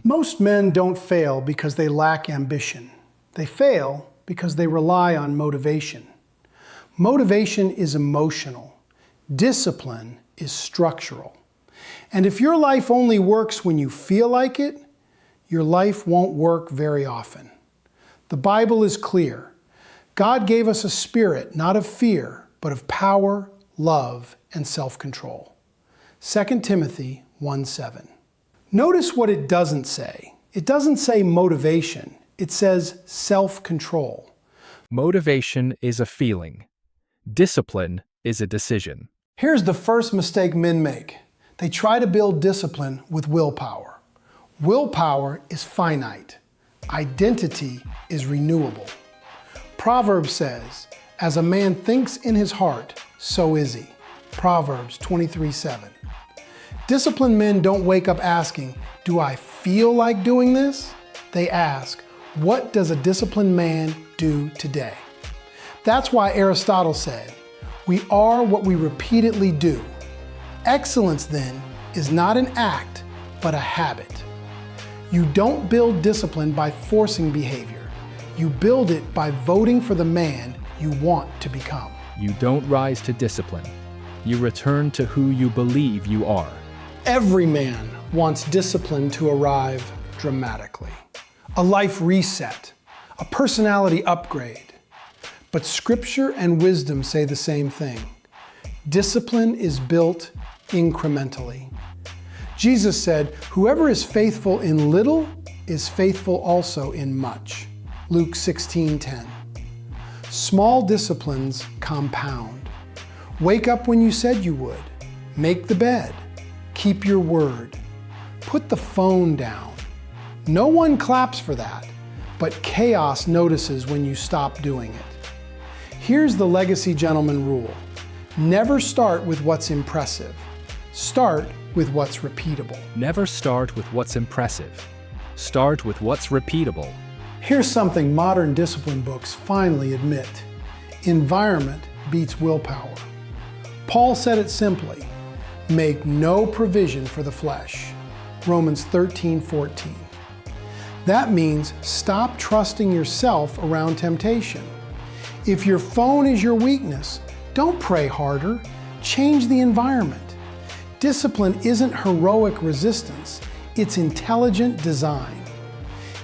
Most men don't fail because they lack ambition. They fail because they rely on motivation. Motivation is emotional. Discipline is structural. And if your life only works when you feel like it, your life won't work very often. The Bible is clear. God gave us a spirit, not of fear, but of power, love, and self-control. 2 Timothy 1:7. Notice what it doesn't say. It doesn't say motivation. It says self-control. Motivation is a feeling. Discipline is a decision. Here's the first mistake men make. They try to build discipline with willpower. Willpower is finite. Identity is renewable. Proverbs says, "As a man thinks in his heart, so is he." Proverbs 23:7. Disciplined men don't wake up asking, "Do I feel like doing this?" They ask, "What does a disciplined man do today?" That's why Aristotle said, "We are what we repeatedly do." Excellence, then, is not an act, but a habit. You don't build discipline by forcing behavior. You build it by voting for the man you want to become. You don't rise to discipline. You return to who you believe you are. Every man wants discipline to arrive dramatically. A life reset, a personality upgrade. But Scripture and wisdom say the same thing. Discipline is built incrementally. Jesus said, "Whoever is faithful in little is faithful also in much." Luke 16:10. Small disciplines compound. Wake up when you said you would. Make the bed. Keep your word. Put the phone down. No one claps for that, but chaos notices when you stop doing it. Here's the legacy gentleman rule. Never start with what's impressive. Start with what's repeatable. Never start with what's impressive. Start with what's repeatable. Here's something modern discipline books finally admit. Environment beats willpower. Paul said it simply, "Make no provision for the flesh." Romans 13:14. That means stop trusting yourself around temptation. If your phone is your weakness, don't pray harder. Change the environment. Discipline isn't heroic resistance, it's intelligent design.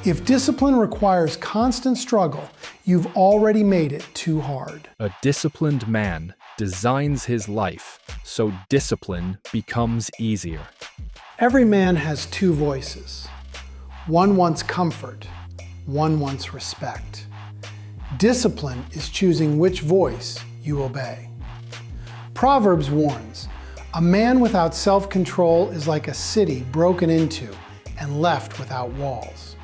If discipline requires constant struggle, you've already made it too hard. A disciplined man designs his life so discipline becomes easier. Every man has two voices. One wants comfort, one wants respect. Discipline is choosing which voice you obey. Proverbs warns, "A man without self-control is like a city broken into and left without walls."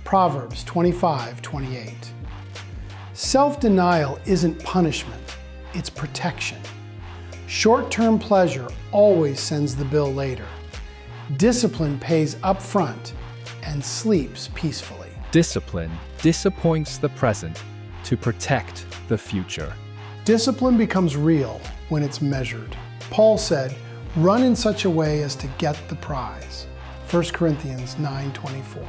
Proverbs 25:28. Self-denial isn't punishment, it's protection. Short-term pleasure always sends the bill later. Discipline pays up front and sleeps peacefully. Discipline disappoints the present to protect the future. Discipline becomes real when it's measured. Paul said, "Run in such a way as to get the prize." 1 Corinthians 9:24.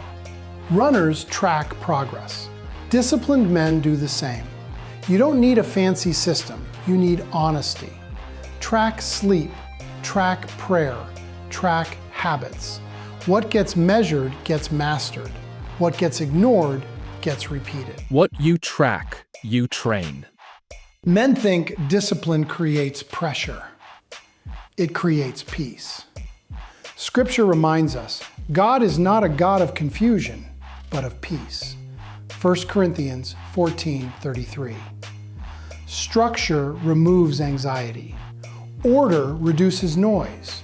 Runners track progress. Disciplined men do the same. You don't need a fancy system, you need honesty. Track sleep, track prayer, track habits. What gets measured gets mastered. What gets ignored gets repeated. What you track, you train. Men think discipline creates pressure. It creates peace. Scripture reminds us, God is not a God of confusion, but of peace. 1 Corinthians 14:33. Structure removes anxiety. Order reduces noise.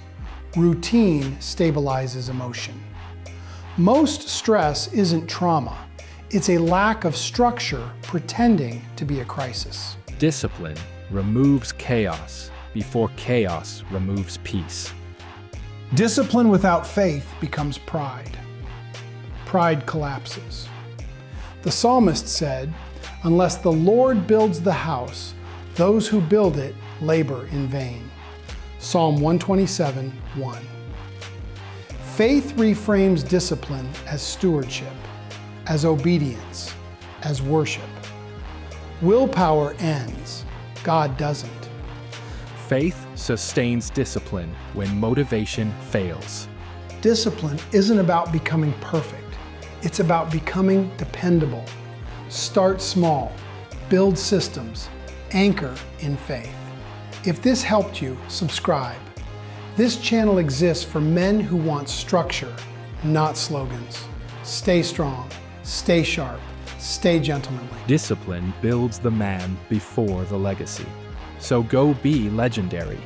Routine stabilizes emotion. Most stress isn't trauma. It's a lack of structure pretending to be a crisis. Discipline removes chaos before chaos removes peace. Discipline without faith becomes pride. Pride collapses. The psalmist said, "Unless the Lord builds the house, those who build it labor in vain." Psalm 127:1. Faith reframes discipline as stewardship, as obedience, as worship. Willpower ends, God doesn't. Faith sustains discipline when motivation fails. Discipline isn't about becoming perfect. It's about becoming dependable. Start small, build systems, anchor in faith. If this helped you, subscribe. This channel exists for men who want structure, not slogans. Stay strong, stay sharp, stay gentlemanly. Discipline builds the man before the legacy. So go be legendary.